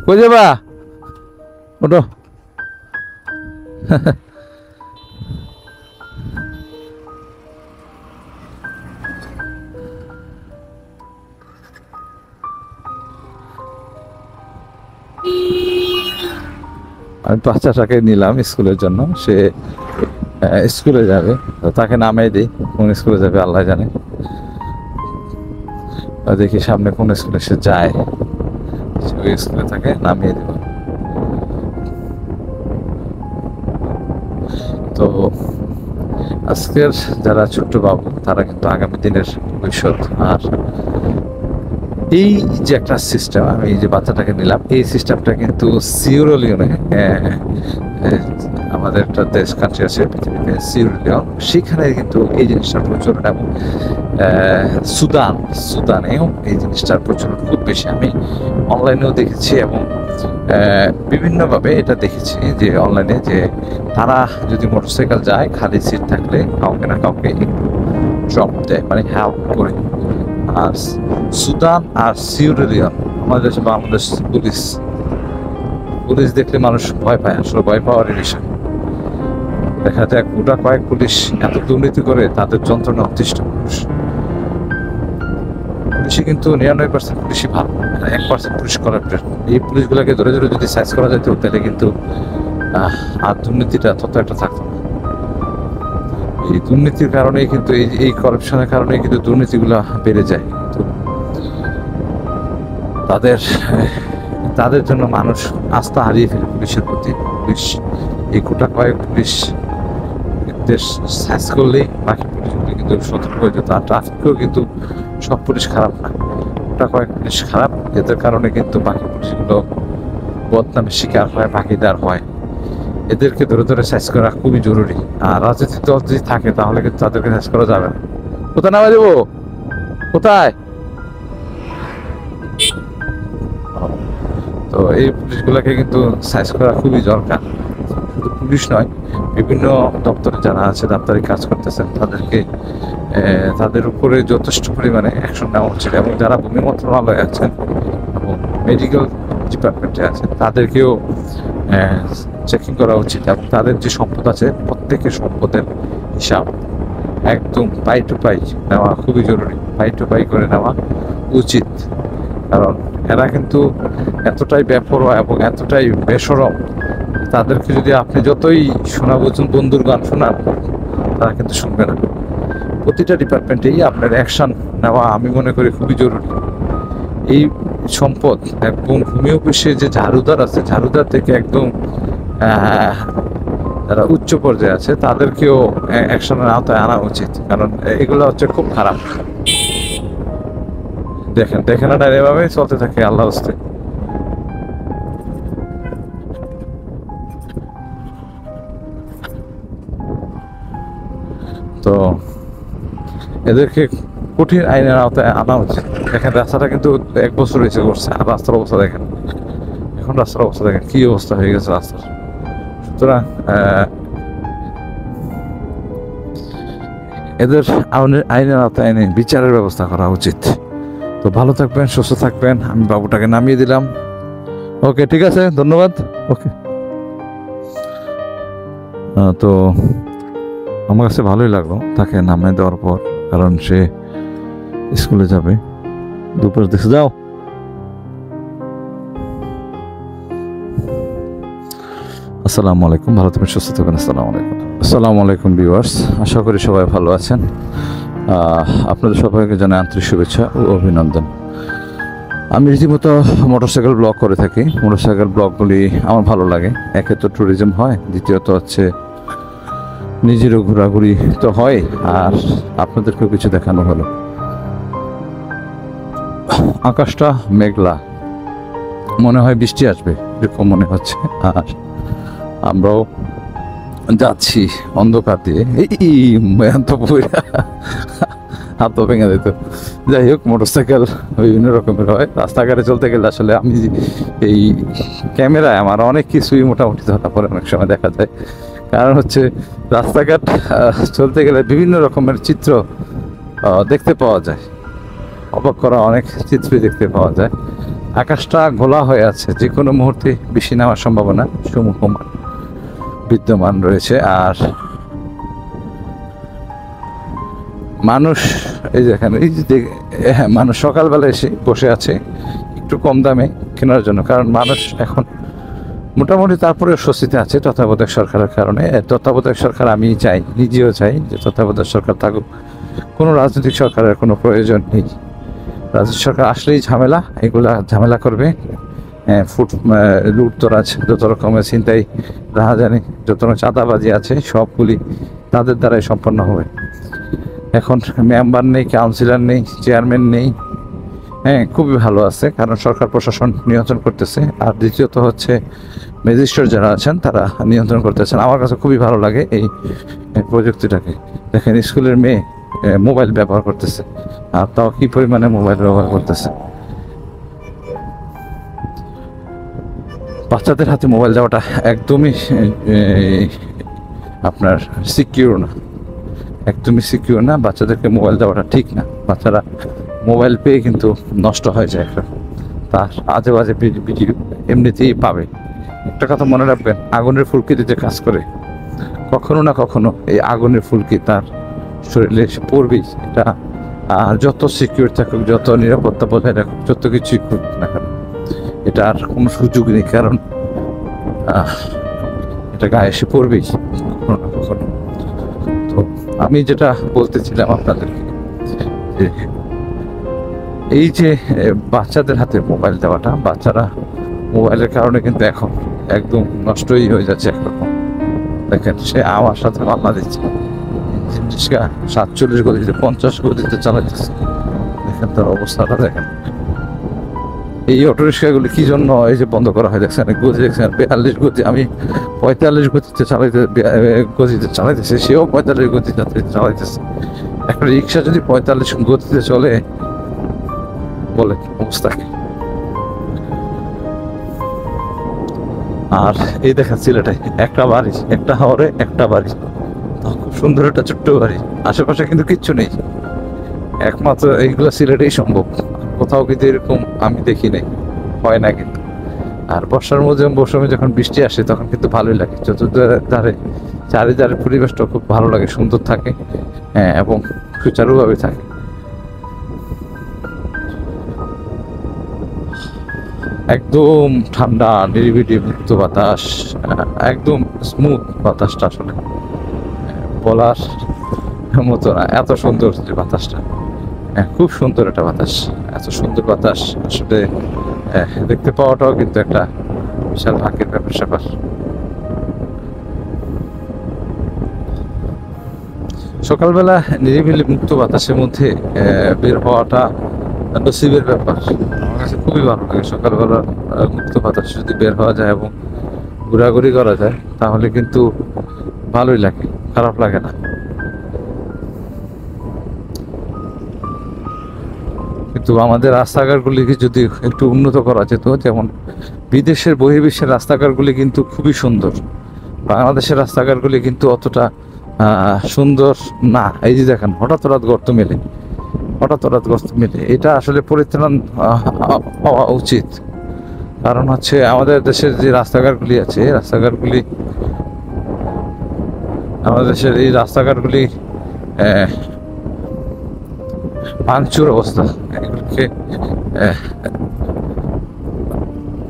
কই যাবা? ওটো। আমি বাচ্চাটাকে নিলাম স্কুলের জন্য, সে স্কুলে যাবে, তাকে নামিয়ে দিই। কোন স্কুলে যাবে আল্লাহ জানে। দেখি সামনে কোন স্কুলে সে যায়, ওই স্কুলে তাকে নামিয়ে দেব। তো আজকের যারা ছোট্ট বাবু তারা কিন্তু আগামী দিনের ভবিষ্যৎ। আর এই যে একটা সিস্টেম, আমি যে বাচ্চাটাকে নিলাম, এই সিস্টেমটা কিন্তু সিয়েরা আমাদের একটা দেশ কান্ট্রি আছে পৃথিবীতে, সিয়েরা, সেখানে কিন্তু এই জিনিসটার প্রচলন, এবং সুদানেও এই জিনিসটার প্রচলন খুব বেশি। আমি অনলাইনেও দেখেছি এবং বিভিন্নভাবে এটা দেখেছি যে অনলাইনে, যে তারা যদি মোটরসাইকেল যায়, খালি সিট থাকলে কাউকে না কাউকে একটু ড্রপ দেয়, মানে হেল্প করে। আর সুদান আর সিয়েরা, আমাদের দেশে বাংলাদেশ পুলিশ দেখলে মানুষ ভয় পায়, আসলে ভয় পাওয়ারই বিষয়। দেখা যায় গোটা কয়েক পুলিশ এত দুর্নীতি করে, তাদের যন্ত্রণা অতিষ্ঠ মানুষ। পুলিশে কিন্তু 99% পুলিশই ভালো, 1% পুলিশ করাপ্টেড। এই পুলিশগুলোকে ধরে ধরে যদি সাইজ করা যেত, তাহলে কিন্তু আর দুর্নীতিটা তত একটা থাকতো না। এই দুর্নীতির কারণেই কিন্তু, এই করাপশনের কারণেই কিন্তু দুর্নীতিগুলো বেড়ে যায়। তো তাদের জন্য মানুষ আস্থা হারিয়ে ফেলে পুলিশের প্রতি। পুলিশ, এই গোটা কয়েক পুলিশ দেশ সাইজ করলেই বাকি পুলিশগুলো কিন্তু সতর্ক হয়ে যেত। আর ট্রাফিকেও কিন্তু সব পুলিশ খারাপ না, গোটা কয়েক পুলিশ খারাপ, এদের কারণে কিন্তু বাকি পুলিশগুলো বদনামের শিকার হয়, ভাগিদার হয়। এদেরকে ধরে ধরে সাইজ করা খুবই জরুরি। আর রাজনৈতিক দল যদি থাকে তাহলে কিন্তু তাদেরকে সাইজ করা যাবে না। কোথায় নামা যাবো? কোথায়? তো এই পুলিশগুলোকে কিন্তু সাইজ করা খুবই দরকার। শুধু পুলিশ নয়, বিভিন্ন দপ্তরে যারা আছে, দপ্তরে কাজ করতেছেন, তাদের উপরে যথেষ্ট পরিমাণে অ্যাকশন নেওয়া উচিত। এবং যারা ভূমি মন্ত্রণালয়ে আছেন এবং মেডিকেল ডিপার্টমেন্টে আছেন, তাদেরকেও চেকিং করা উচিত। এবং তাদের যে সম্পদ আছে, প্রত্যেকের সম্পদের হিসাব একদম পাই টু পাই নেওয়া খুবই জরুরি, পাই টু পাই করে নেওয়া উচিত। কারণ এরা কিন্তু এতটাই বেপরোয়া এবং এতটাই বেশরম, তাদেরকে যদি আপনি যতই শোনা বুঝুন বন্ধুর গান শোনান, তারা কিন্তু শুনবে না। প্রতিটা ডিপার্টমেন্টেই আপনার অ্যাকশন নেওয়া আমি মনে করি খুবই জরুরি। এই সম্পদ একদম ভূমি অফিসে যে ঝাড়ুদার আছে, ঝাড়ুদার থেকে একদম যারা উচ্চ পর্যায়ে আছে, তাদেরকেও অ্যাকশনের আওতায় আনা উচিত। কারণ এগুলো হচ্ছে খুব খারাপ। দেখেন না, এভাবে চলতে থাকে আল্লাহ হস্তে। তো এদেরকে কঠিন আইনের আওতায় আনা উচিত। দেখেন রাস্তাটা কিন্তু 1 বছর হয়েছে করছে, আর রাস্তার অবস্থা দেখেন, এখন রাস্তার অবস্থা দেখেন কি অবস্থা হয়ে গেছে রাস্তার। সুতরাং এদের আইনের আওতায় এনে বিচারের ব্যবস্থা করা উচিত। তো ভালো থাকবেন, সুস্থ থাকবেন। আমি বাবুটাকে নামিয়ে দিলাম। ওকে, ঠিক আছে, ধন্যবাদ। ওকে। তো আমার কাছে ভালোই লাগলো তাকে নামিয়ে দেওয়ার পর, কারণ সে স্কুলে যাবে। দুপুর দেখে যাও। আসসালামু আলাইকুম, ভালো থাকবেন, সুস্থ থাকবেন। আসসালামু আলাইকুম ভিউয়ার্স, আশা করি সবাই ভালো আছেন। আপনাদের সবাইকে জানাই আন্তরিক শুভেচ্ছা ও অভিনন্দন। আমি রীতিমতো মোটরসাইকেল ব্লগ করে থাকি। মোটরসাইকেল ব্লগগুলি আমার ভালো লাগে। একে তো ট্যুরিজম হয়, দ্বিতীয়ত হচ্ছে নিজেরও ঘোরাঘুরি তো হয়, আর আপনাদেরকেও কিছু দেখানো হলো। আকাশটা মেঘলা, মনে হয় বৃষ্টি আসবে এরকম মনে হচ্ছে। আর আমরাও যাচ্ছি অন্ধকার দিয়ে, হাত ভেঙে দিত। যাই হোক, মোটরসাইকেল বিভিন্ন রকমের হয়। রাস্তাঘাটে চলতে গেলে আসলে আমি এই ক্যামেরায় আমার অনেক কিছুই মোটামুটি ধরা পড়ে, অনেক সময় দেখা যায়। কারণ হচ্ছে রাস্তাঘাট চলতে গেলে বিভিন্ন রকমের চিত্র দেখতে পাওয়া যায়, অবাক করা অনেক চিত্রই দেখতে পাওয়া যায়। আকাশটা ঘোলা হয়ে আছে, যে কোনো মুহূর্তে বৃষ্টি নামার সম্ভাবনা সমূহমান বিদ্যমান রয়েছে। আর মানুষ এই যেখানে এই যে হ্যাঁ, মানুষ সকালবেলা এসে বসে আছে একটু কম দামে কেনার জন্য, কারণ মানুষ এখন মোটামুটি তারপরে স্বস্তিতে আছে তত্ত্বাবধায়ক সরকারের কারণে। তত্ত্বাবধায়ক সরকার আমি চাই, নিজেও চাই যে তত্ত্বাবধায়ক সরকার থাকুক, কোনো রাজনৈতিক সরকারের কোনো প্রয়োজন নেই। রাজনৈতিক সরকার আসলেই ঝামেলা, এগুলা ঝামেলা করবে। লুটতরাজ, যত রকমের ছিনতাই, রাহাজানি, যত রকম চাঁদাবাজি আছে সবগুলি তাদের দ্বারাই সম্পন্ন হবে। এখন মেম্বার নেই, কাউন্সিলর নেই, চেয়ারম্যান নেই। হ্যাঁ, খুবই ভালো আছে, কারণ সরকার প্রশাসন নিয়ন্ত্রণ করতেছে। আর দ্বিতীয়ত হচ্ছে ম্যাজিস্ট্রেট যারা আছেন তারা নিয়ন্ত্রণ করতেছেন। আমার কাছে খুবই ভালো লাগে এই প্রযুক্তিটাকে। দেখেন স্কুলের মেয়ে মোবাইল ব্যবহার করতেছে, আর তাও কি পরিমাণে মোবাইল ব্যবহার করতেছে। বাচ্চাদের হাতে মোবাইল দেওয়াটা একদমই আপনার সিকিউর না, একদমই সিকিউর না। বাচ্চাদেরকে মোবাইল দেওয়াটা ঠিক না। বাচ্চারা মোবাইল পেয়ে কিন্তু নষ্ট হয়ে যায়, তার আজে বাজে ভিডিও এমনিতেই পাবে। একটা কথা মনে রাখবেন, আগুনের ফুলকি দিতে কাজ করে, কখনো না কখনো এই আগুনের ফুলকি তার শরীরে এসে পড়বেই। এটা আর যত সিকিউর থাকুক, যত নিরাপত্তা বজায় রাখুক, যত কিছুই করুক না কেন, এটা আর কোনো সুযোগ নেই, কারণ এটা গায়ে এসে পড়বেই কখনো না কখনো। তো আমি যেটা বলতেছিলাম আপনাদেরকে, যে এই যে বাচ্চাদের হাতে মোবাইল দেওয়াটা, বাচ্চারা মোবাইলের কারণে কিন্তু এখন একদম নষ্টই হয়ে যাচ্ছে একরকম। দেখেন সে আমার সাথে পাল্লা দিচ্ছে, 47 গতিতে 50 গতিতে চালাইতেছে। দেখেন তার অবস্থাটা দেখেন। এই অটো রিক্সাগুলি কি জন্য এই যে বন্ধ করা হয় দেখছেন, গতি দেখছেন 42 গতি। আমি 45 গতিতে চালাইতেছি, সেও 45 গতিতে চালাইতেছে। একটা রিক্সা যদি 45 গতিতে চলে, বলে অবস্থা কি। আর এই দেখেন সিলেটে একটা বাড়ি, একটা হাওরে একটা বাড়ি, খুব সুন্দর একটা ছোট্ট বাড়ি, আশেপাশে কিন্তু কিচ্ছু নেই। একমাত্র এইগুলো সিলেটেই সম্ভব, কোথাও কিন্তু এরকম আমি দেখি নাই, হয় না কিন্তু। আর বর্ষার মৌসুমে যখন বৃষ্টি আসে তখন কিন্তু ভালোই লাগে, চতুর্ধারে চারিধারে পরিবেশটা খুব ভালো লাগে, সুন্দর থাকে, হ্যাঁ, এবং সুচারুভাবে থাকে। একদম ঠান্ডা নিরিবিলি মুক্ত বাতাস, একদম স্মুথ বাতাসটা, আসলে বলার মতো না, এত সুন্দর যে বাতাসটা। খুব সুন্দর একটা বাতাস, এত সুন্দর বাতাস আসলে দেখতে পাওয়াটাও কিন্তু একটা বিশাল ভাগ্যের ব্যাপার। সকালবেলা নিরিবিলি মুক্ত বাতাসের মধ্যে বের হওয়াটা নসিবের ব্যাপার। আমার কাছে খুবই ভালো লাগে সকালবেলা মুক্ত বাতাস যদি বের হওয়া যায় এবং ঘোরাঘুরি করা যায়, তাহলে কিন্তু ভালোই লাগে, খারাপ লাগে না। কিন্তু আমাদের রাস্তাঘাটগুলিকে যদি একটু উন্নত করা যেত, যেমন বিদেশের বহির্বিশ্বের রাস্তাঘাটগুলি কিন্তু খুবই সুন্দর, বাংলাদেশের রাস্তাঘাটগুলি কিন্তু অতটা সুন্দর না। এই যে দেখেন হঠাৎ গর্ত মেলে, এটা আসলে পরিত্রাণ হওয়া উচিত। কারণ হচ্ছে আমাদের দেশের যে রাস্তাঘাটগুলি আছে, আমাদের দেশের এই রাস্তাঘাটগুলি ভাঙচুর অবস্থা। এগুলিকে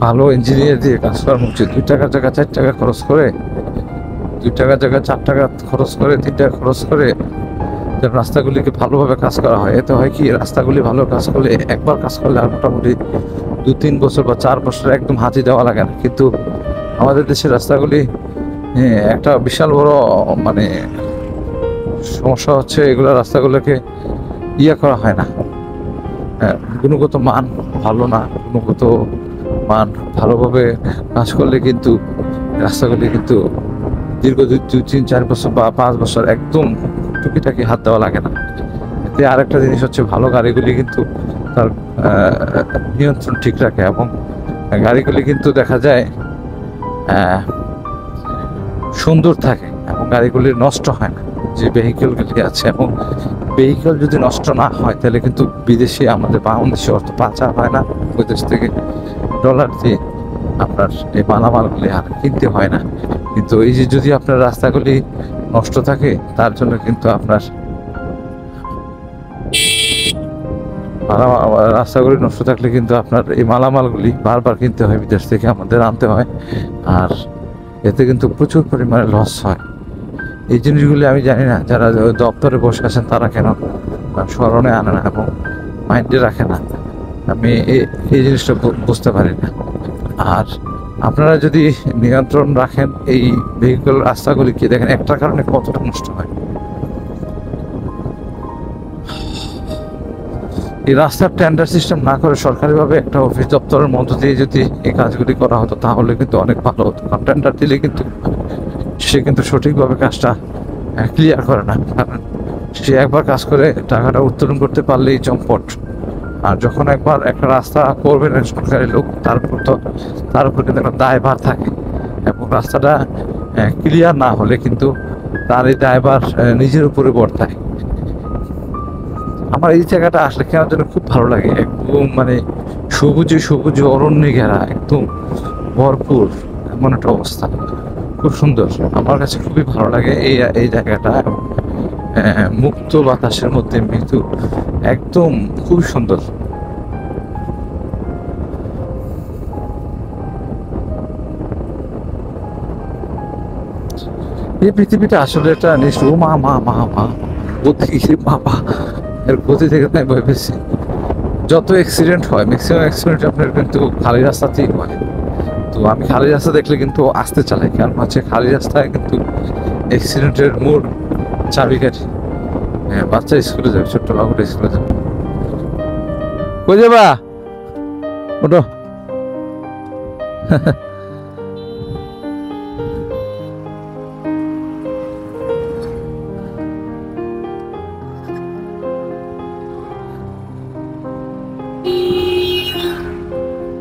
ভালো ইঞ্জিনিয়ার দিয়ে কাজ করানো উচিত। 2 টাকার জায়গায় 4 টাকা খরচ করে, 2 টাকার জায়গায় 4 টাকা খরচ করে, 3 টাকা খরচ করে রাস্তাগুলিকে ভালোভাবে কাজ করা হয়। এতে হয় কি, রাস্তাগুলি ভালো কাজ করলে, একবার কাজ করলে আর মোটামুটি 2-3 বছর বা 4 বছর একদম হাতি দেওয়া লাগে না। কিন্তু আমাদের দেশের রাস্তাগুলি একটা বিশাল বড় মানে সমস্যা হচ্ছে, এগুলো রাস্তাগুলোকে করা হয় না, গুণগত মান ভালো না। গুণগত মান ভালোভাবে কাজ করলে কিন্তু রাস্তাগুলি কিন্তু দীর্ঘ 2-3-4 বছর বা 5 বছর একদম টুকিটাকি হাত দেওয়া লাগে না। এতে আরেকটা জিনিস হচ্ছে, ভালো গাড়িগুলি কিন্তু তার নিয়ন্ত্রণ ঠিক রাখে, এবং গাড়িগুলি কিন্তু দেখা যায় সুন্দর থাকে, এবং গাড়িগুলি নষ্ট হয় না যে ভেহিকেলগুলি আছে। এবং ভেহিকেল যদি নষ্ট না হয়, তাহলে কিন্তু বিদেশে আমাদের বাংলাদেশে অর্থ পাচার হয় না, ওই দেশ থেকে ডলার দিয়ে আপনার এই মালামালগুলি আর কিনতে হয় না। কিন্তু এই যে যদি আপনার রাস্তাগুলি নষ্ট থাকে, তার জন্য কিন্তু আপনার রাস্তাগুলি নষ্ট থাকলে কিন্তু আপনার এই মালামালগুলি বারবার কিনতে হয়, বিদেশ থেকে আমাদের আনতে হয়, আর এতে কিন্তু প্রচুর পরিমাণে লস হয়। এই জিনিসগুলি আমি জানি না যারা দপ্তরে বসে আছেন তারা কেন স্মরণে আনে না এবং মাইন্ডে রাখে না। আমি এই জিনিসটা বুঝতে পারি না। আর আপনারা যদি নিয়ন্ত্রণ রাখেন এই ভেহিকল রাস্তাগুলিকে, দেখেন একটার কারণে কতটা নষ্ট হয়। এই রাস্তার টেন্ডার সিস্টেম না করে সরকারিভাবে একটা অফিস দপ্তরের মধ্য দিয়ে যদি এই কাজগুলি করা হতো তাহলে কিন্তু অনেক ভালো হতো। কারণ টেন্ডার দিলে কিন্তু সে কিন্তু সঠিকভাবে কাজটা ক্লিয়ার করে না, কারণ সে একবার কাজ করে টাকাটা উত্তোলন করতে পারলেই চম্পট। আর যখন একবার একটা রাস্তা করবে না সরকারি লোক, তার উপর কিন্তু একটা দায়ভার থাকে, এবং রাস্তাটা ক্লিয়ার না হলে কিন্তু তার এই দায়ভার নিজের উপরে বর্তায়। আমার এই জায়গাটা আসলে কেন যেন খুব ভালো লাগে, একদম মানে সবুজে অরণ্যে ঘেরা, একদম ভরপুর এমন একটা অবস্থা, খুব সুন্দর। আমার কাছে খুবই ভালো লাগে এই জায়গাটা। মুক্ত বাতাসের মধ্যে মৃদু, একদম খুবই সুন্দর। এই পৃথিবীটা আসলে একটা নিশ্চয় মা গতি, বাবা এর গতি থেকে আমি ভয় পেয়েছি। যত অ্যাক্সিডেন্ট হয়, ম্যাক্সিমাম অ্যাক্সিডেন্ট আপনার কিন্তু খালি রাস্তাতেই হয়। তো আমি খালি রাস্তা দেখলে কিন্তু আসতে চালাই, কারণ হচ্ছে খালি রাস্তায় কিন্তু অ্যাক্সিডেন্টের মূল চাবিকাঠি। বাচ্চা স্কুলে যাবে, ছোট্ট বাবুটা স্কুলে যাবে। কই যাবা? ওটো।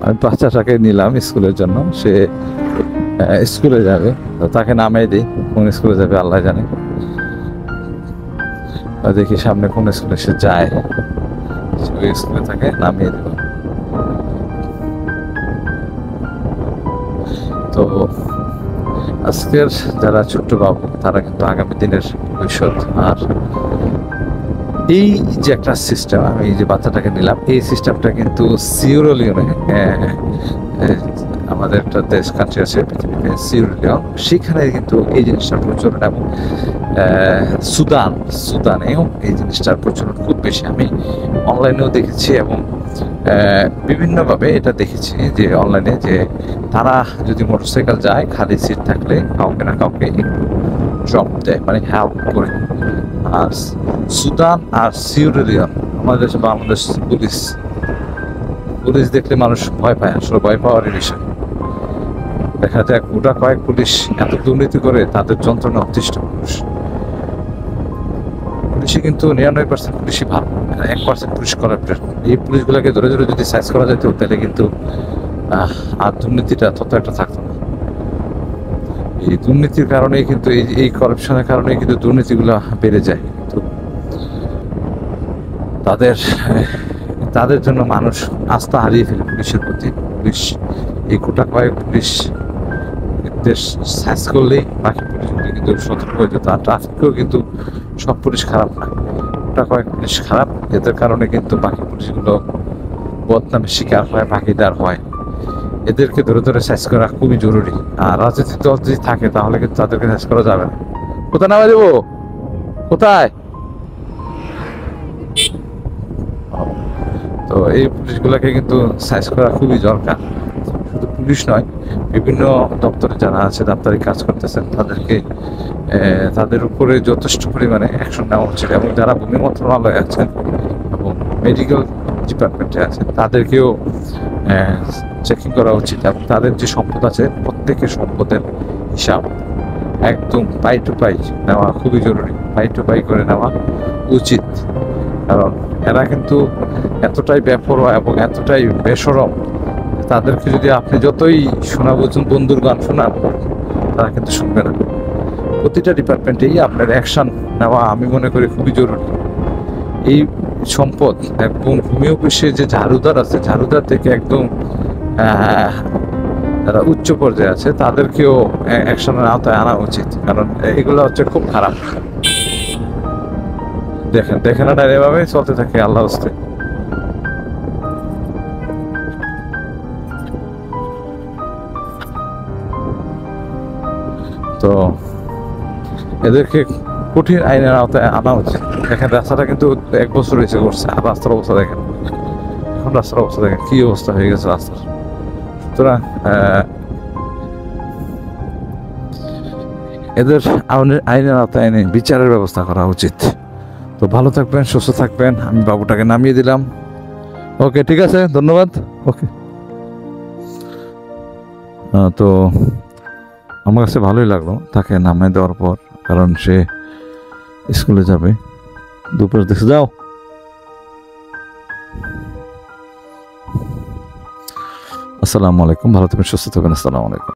আমি বাচ্চাটাকে নিলাম স্কুলের জন্য, সে স্কুলে যাবে, তো তাকে নামিয়ে দিই। কোন স্কুলে যাবে আল্লাহ জানে। দেখি সামনে কোন স্কুলে সে যায়, ওই স্কুলে তাকে নামিয়ে দেব। তো আজকের যারা ছোট্ট বাবু তারা কিন্তু আগামী দিনের ভবিষ্যৎ। আর এই যে একটা সিস্টেম, আমি যে বাচ্চাটাকে নিলাম, এই সিস্টেমটা কিন্তু সিয়েরা আমাদের একটা দেশ কান্ট্রি আছে পৃথিবীতে, সিয়েরা, সেখানে কিন্তু এই জিনিসটার প্রচলন, এবং সুদানেও এই জিনিসটার প্রচলন খুব বেশি। আমি অনলাইনেও দেখেছি এবং বিভিন্নভাবে এটা দেখেছি যে অনলাইনে, যে তারা যদি মোটরসাইকেল যায়, খালি সিট থাকলে কাউকে না কাউকে একটু ড্রপ দেয়, মানে হেল্প করে। আর সুদান আর সিয়েরা, আমাদের বাংলাদেশ পুলিশ দেখলে মানুষ ভয় পায়, আসলে ভয় পাওয়ারই বিষয়। দেখা যায় গোটা কয়েক পুলিশ এত দুর্নীতি করে, তাদের যন্ত্রণা অতিষ্ঠ মানুষ। পুলিশে কিন্তু 99% পুলিশই ভালো, 1% পুলিশ করাপ্টেড। এই পুলিশগুলোকে ধরে ধরে যদি সাইজ করা যেত তাহলে কিন্তু আর দুর্নীতিটা তত একটা থাকতো না। এই দুর্নীতির কারণেই কিন্তু এই করাপশনের কারণেই কিন্তু দুর্নীতিগুলো বেড়ে যায়। তো তাদের জন্য মানুষ আস্থা হারিয়ে ফেলে পুলিশের প্রতি। পুলিশ এই গোটা কয়েক পুলিশ দেশ সাইজ করলেই বাকি পুলিশগুলি কিন্তু সতর্ক হয়ে যেত। আর ট্রাফিকেও কিন্তু সব পুলিশ খারাপ না, গোটা কয়েক পুলিশ খারাপ, এদের কারণে কিন্তু বাকি পুলিশগুলো বদনামের শিকার হয়, ভাগিদার হয়। এদেরকে ধরে ধরে সাইজ করা খুবই জরুরি। আর রাজনৈতিক দল যদি থাকে তাহলে কিন্তু তাদেরকে সাইজ করা যাবে না। কোথায় নামা দেবো? কোথায়? তো এই পুলিশগুলোকে কিন্তু সাইজ করা খুবই দরকার। শুধু পুলিশ নয়, বিভিন্ন দপ্তরে যারা আছে, দাপ্তরিক কাজ করতেছেন, তাদের উপরে যথেষ্ট পরিমাণে অ্যাকশন নেওয়া উচিত। এবং যারা ভূমি মন্ত্রণালয়ে আছেন এবং মেডিকেল ডিপার্টমেন্টে আছেন, তাদেরকেও চেকিং করা উচিত। এবং তাদের যে সম্পদ আছে, প্রত্যেকের সম্পদের হিসাব একদম পাই টু পাই নেওয়া খুবই জরুরি, পাই টু পাই করে নেওয়া উচিত। কারণ এরা কিন্তু এতটাই বেপরোয়া এবং এতটাই বেশরম, তাদেরকে যদি আপনি যতই বন্ধুর গান শোনান, তারা কিন্তু শুনবে না। প্রতিটা ডিপার্টমেন্টেই আপনার অ্যাকশন নেওয়া আমি মনে করি খুবই জরুরি। এই সম্পদ একদম ভূমি অফিসে যে ঝাড়ুদার আছে, ঝাড়ুদার থেকে একদম যারা উচ্চ পর্যায়ে আছে তাদেরকেও অ্যাকশনের আওতায় আনা উচিত, কারণ এগুলো হচ্ছে খুব খারাপ। দেখেন দেখেন না, এভাবে চলতে থাকে আল্লাহ হস্তে। তো এদেরকে কঠিন আইনের আওতায় আনা উচিত। দেখেন রাস্তাটা কিন্তু 1 বছর হয়েছে করছে, আর রাস্তার অবস্থা দেখেন, এখন রাস্তার অবস্থা দেখেন কি অবস্থা হয়ে গেছে রাস্তার। সুতরাং এদের আইনের আওতায় এনে বিচারের ব্যবস্থা করা উচিত। তো ভালো থাকবেন, সুস্থ থাকবেন। আমি বাবুটাকে নামিয়ে দিলাম। ওকে, ঠিক আছে, ধন্যবাদ। ওকে। তো আমার কাছে ভালোই লাগলো তাকে নামিয়ে দেওয়ার পর, কারণ সে স্কুলে যাবে। দুপুরে দেখে যাও। আসসালামু আলাইকুম, ভালো থাকবেন, সুস্থ থাকবেন। আসসালামু আলাইকুম।